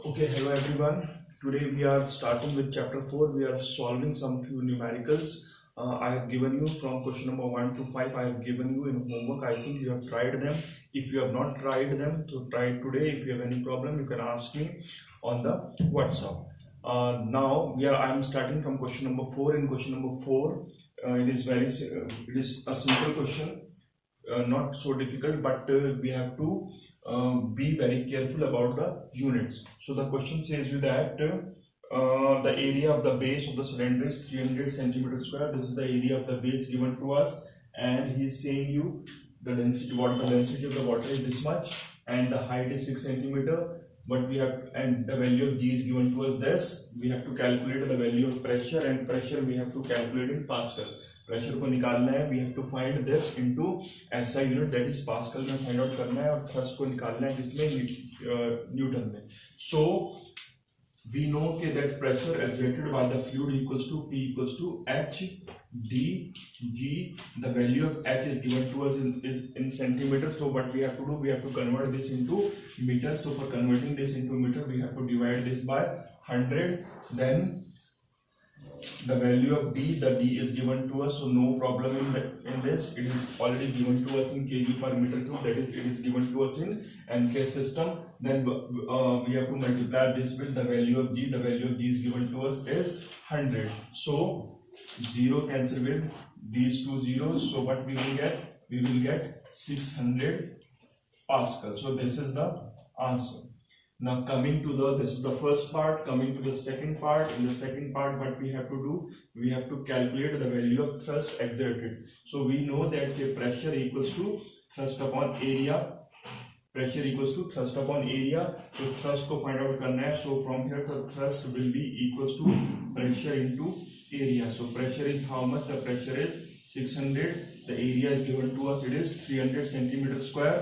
Okay, hello everyone. Today we are starting with chapter 4. We are solving some few numericals. I have given you from question number 1 to 5. I have given you in homework. I think you have tried them. If you have not tried them, so try it today. If you have any problem, you can ask me on the WhatsApp. Now I am starting from question number 4. In question number 4, it is a simple question. Not so difficult, but we have to be very careful about the units. So the question says you that the area of the base of the cylinder is 300 centimeters square. This is the area of the base given to us, and he is saying you the density, what the density of the water is this much, and the height is 6 centimeter. But we have, and the value of G is given to us this. We have to calculate the value of pressure, and pressure we have to calculate in Pascal. Pressure को निकालना है, we have to find this into SI unit, that is pascal में find out करना है, और thrust को निकालना है किसमें, न्यूटन में. सो वी नो के that pressure exerted by the fluid equals to P equals to H D G. The value of H is given to us in centimeters. So what we have to do, we have to convert this into meters. So for converting this into meter, we have to divide this by 100. Then the value of D, the D is given to us, so no problem in this. It is already given to us in kg per meter cube, that is it is given to us in NK system. Then we have to multiply this with the value of G. The value of G is given to us is 100. So 0 cancel with these two zeros. So what we will get? We will get 600 Pascal. So this is the answer. Now coming to this is the first part. Coming to the second part. In the second part, what we have to do, we have to calculate the value of thrust exerted. So we know that the pressure equals to thrust upon area. Pressure equals to thrust upon area. So thrust को find out करना है. So from here the thrust will be equals to pressure into area. So pressure is how much? The pressure is 600. The area is given to us. It is 300 centimeter square.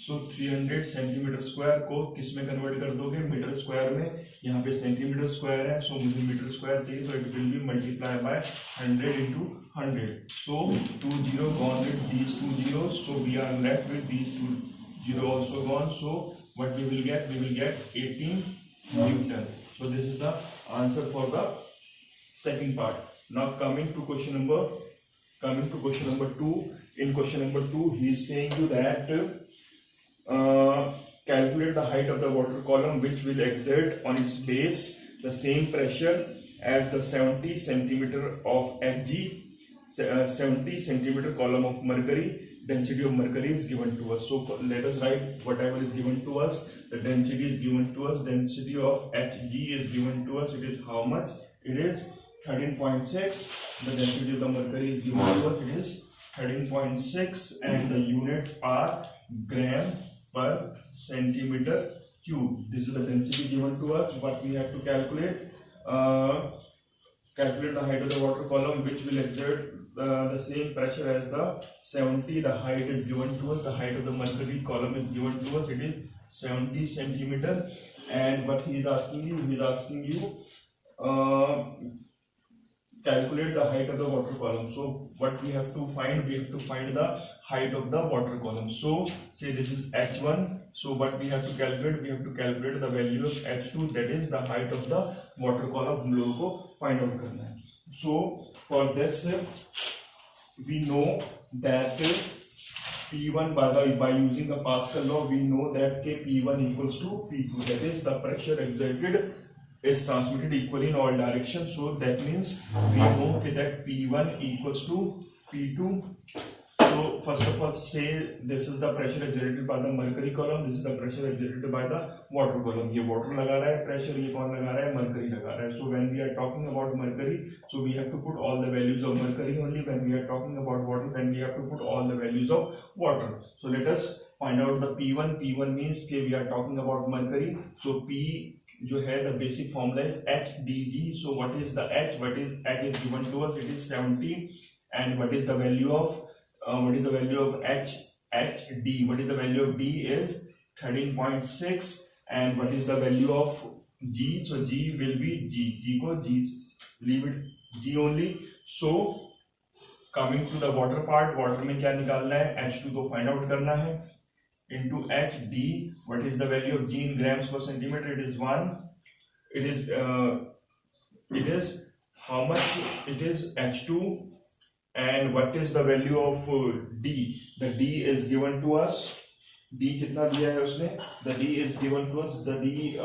So 300 centimetre square को किस में convert कर दोगे? Metre square में. यहाँ पे centimetre square है, सो मुझे मीटर स्क्वायर चाहिए, तो it will be multiply by 100 into 100. So 2 0 gone with these two zeros, so we are left with these two zero also gone. So what we will get? We will get 18 Newton. So this is the answer for the second part. Now coming to question number 2. In question number 2, he is saying you that calculate the height of the water column which will exert on its base the same pressure as the 70 centimeter of Hg. 70 centimeter column of mercury. Density of mercury is given to us. So let us write whatever is given to us. The density is given to us. Density of Hg is given to us. It is how much? It is 13.6. The density of the mercury is given to us. It is 13.6, and the units are gram per centimeter cube. This is the density given to us. What we have to calculate? Calculate the height of the water column which will exert the same pressure as the 70. The height is given to us. The height of the mercury column is given to us. It is 70 centimeter. And what he is asking you? He is asking you calculate the height of the water column. So what we have to find? We have to find the height of the water column. So say this is H1. So what we have to calculate? We have to calculate the value of H2, that is the height of the water column. हम लोगों को find out करना है. So for this we know that P1 by using the Pascal law, we know that P1 equals to P2, that is the pressure exerted is transmitted equally in all directions. So that means we know that P1 equals to P2. So first of all, say this is the pressure exerted by the mercury column. This is the pressure exerted by the water column. ये water लगा रहा है pressure, ये कौन लगा रहा है? Mercury लगा रहा है. So when we are talking about mercury, so we have to put all the values of mercury only. When we are talking about water, then we have to put all the values of water. So let us find out the P1. P1 means कि we are talking about mercury. So P जो है the basic formula is HDG. So what is the H? H is given to us. It is 70. And what is the value of H? HD. What is the value of D? Is 13.6. And what is the value of G? So G will be G को G leave it G only. So coming to the water part, water में क्या निकालना है? H2 को find out करना है. into h d. What is the value of g in grams per centimeter? It is 1. It is how much? It is h2. And what is the value of d? The d is given to us. d कितना दिया है उसने? The d is given to us. The d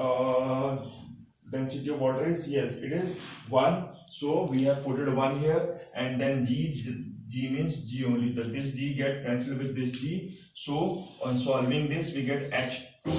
density of water is, yes, it is 1. So we have put it 1 here, and then g means g only. This g get cancelled with this g. So on solving this, we get h2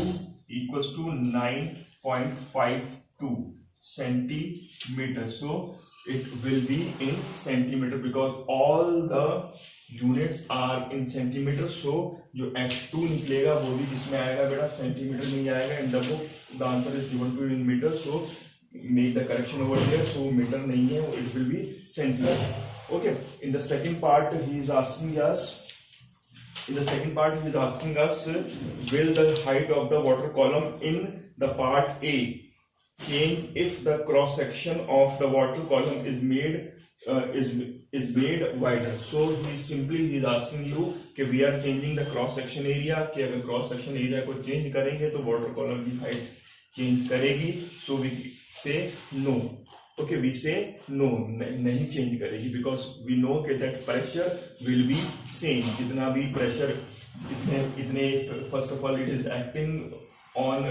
equals to 9.52 centimeter. So it will be in centimeter because all the units are in centimeter. So जो h2 निकलेगा वो भी किसमें आएगा बेटा? Centimetre में ही आएगा. In the book the answer is given to you in meter, so make the correction over here. So meter नहीं है, it will be centimeter. Okay. In the second part he is asking us. Will the height of the water column in the part A change if the cross section of the water column is made wider? So he is asking you कि we are changing the cross section area, कि अगर cross section area को change करेंगे तो water column की height change करेगी. So we say no. Okay, we say no, नहीं change करेगी because we know कि that pressure will be same. जितना भी pressure इतने first of all it is acting on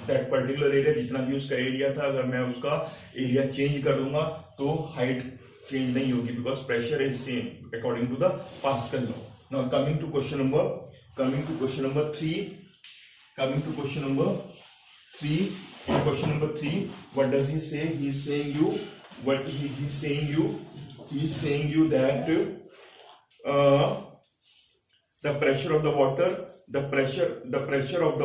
that particular area. जितना भी उसका area था, अगर मैं उसका area change कर दूंगा तो height change नहीं होगी because pressure is same according to the Pascal law. Now coming to question number 3. In question number 3, what does he say? He is saying you that the pressure of the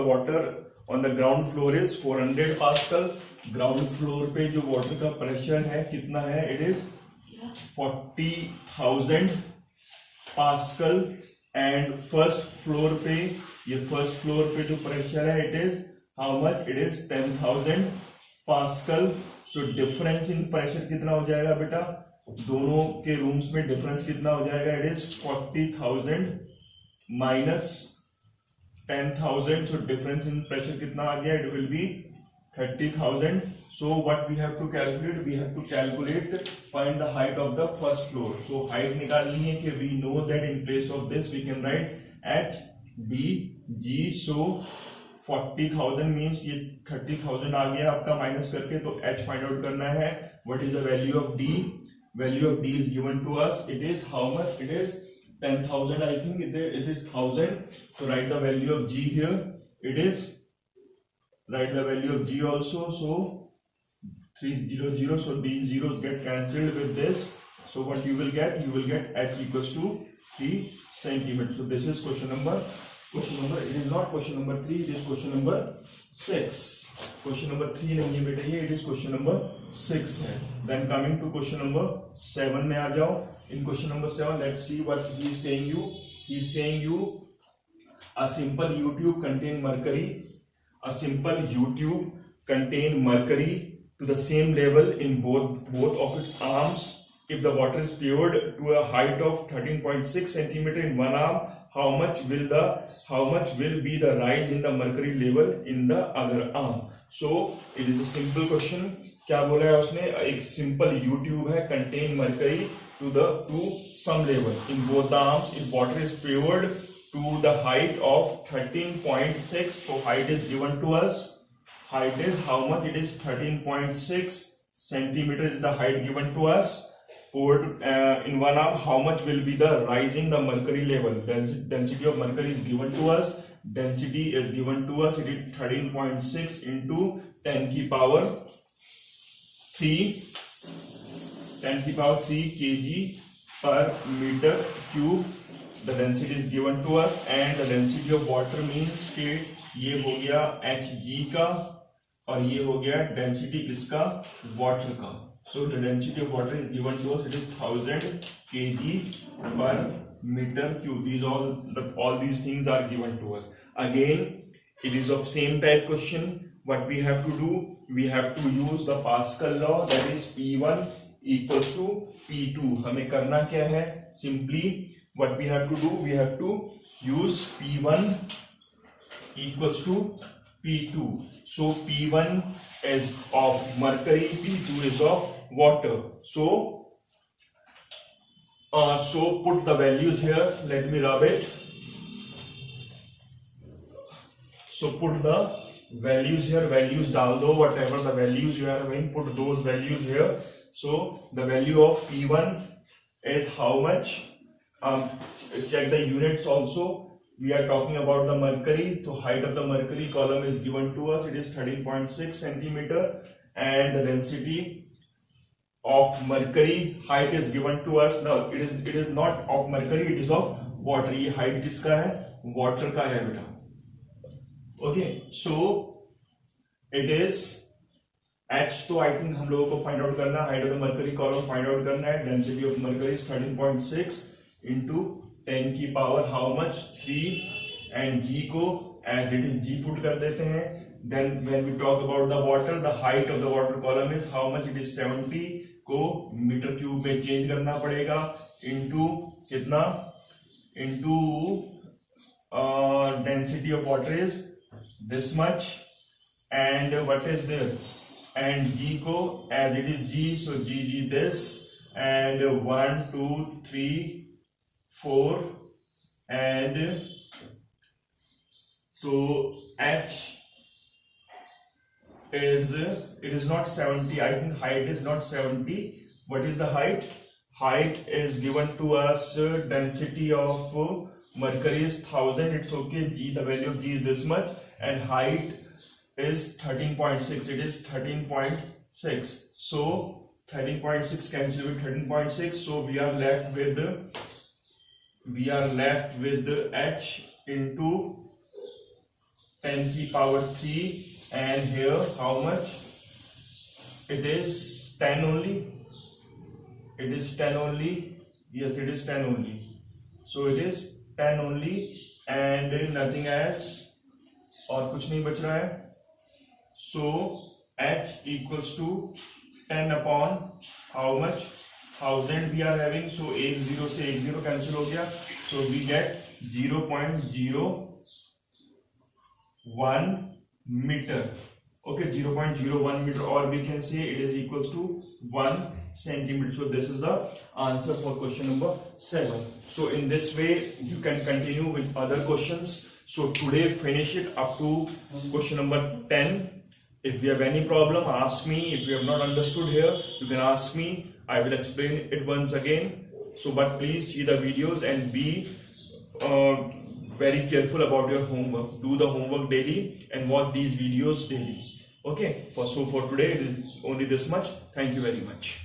water on the ground floor is 400 Pascal. Ground floor पे जो water का pressure है कितना है? It is 40,000 Pascal. And first floor पे जो pressure है, it is how much? It is 10,000 Pascal. So difference in pressure कितना हो जाएगा बेटा? दोनों के rooms में difference कितना हो जाएगा? It is 40,000 minus 10,000. So difference in pressure कितना आ गया? It will be 30,000. So what we have to calculate? We have to find the height of the first floor. So height निकालनी है कि we know that in place of this we can write h d g. So 40,000 means ये 30,000 आ गया आपका minus करके, तो h find out करना है. What is the value of d? Value of d is given to us. It is how much? It is 10,000. I think it is 1,000. So write the value of g here. It is, write the value of g also. So 300. So these zeros get cancelled with this. So what you will get? You will get h equals to 3 centimeters. So this is question number. It is not question number 3. It is question number 6. Question number 3 नहीं है बेटा ये. It is question number 6 है. Then coming to question number 7 में आ जाओ. In question number 7, let's see what he is saying you. He is saying you a simple U-tube contain mercury to the same level in both of its arms. If the water is poured to a height of 13.6 centimeter in one arm, how much will be the rise in the mercury level in the other arm? So it is a simple question. क्या बोला है उसने? एक simple U-tube है, contain mercury to some level in both the arms. If water is poured to the height of 13.6, so height is given to us. Height is how much? It is 13.6 centimeter is the height given to us. Poured in one arm, how much will be the rising the mercury level? Density of mercury is given to us. Density is given to us. It is 13.6 into 10 की power 3 kg per meter cube. The density is given to us, and the density of water means कि ये हो गया Hg का और ये हो गया density किसका? Water का. So the density of water is given to us. It is 1000 kg per meter cube. All these things are given to us. Again, it is of same type question. What we have to do? We have to use the Pascal law. That is P1 equals to P2. हमें करना क्या है? Simply what we have to do? We have to use P1 equals to P2. So P1 is of mercury, P2 is of water. So put the values here. Let me rub it. So put the values here. Values डाल दो. Whatever the values you are having, put those values here. So the value of P1 is how much? Check the units also. We are talking about the mercury. So height of the mercury column is given to us. It is 13.6 centimeter, and the density of mercury height is given to us. Now it is not of mercury, it is of water. ये height किसका है? Water का है बेटा. Okay, so it is H. तो I think हम लोगों को find out करना, height of the mercury column find out करना है. Density of mercury is 13.6 into 10 की power how much? 3, and G को as it is G put कर देते हैं. Then when we talk about the water, the height of the water column is how much? It is 70 को metre cube में change करना पड़ेगा. into कितना? into density of water is this much, and what is there? And G को as it is G, so G this, and 1 2 3 4, and so H is, it is not 70. I think height is not 70. What is the height? Height is given to us. Density of mercury is 1000. It's okay. G, the value of G is this much, and height is 13.6. It is 13.6. So 13.6 cancel with 13.6. So we are left with H into 10 की power 3, and here how much? It is 10 only. It is 10 only. Yes, it is 10 only. So it is 10 only, and nothing else. और कुछ नहीं बच रहा है. So H equals to 10 upon how much? 1000 we are having. So एक 0 से एक 0 cancel हो गया. So we get 0.01 meter. Okay, 0.01 meter, or we can say it is equals to 1 centimeter. So this is the answer for question number 7. So in this way you can continue with other questions. So today finish it up to question number 10. If you have any problem, ask me. If you have not understood here, you can ask me. I will explain it once again. So but please see the videos and be very careful about your homework. Do the homework daily and watch these videos daily. Okay, for today it is only this much. Thank you very much.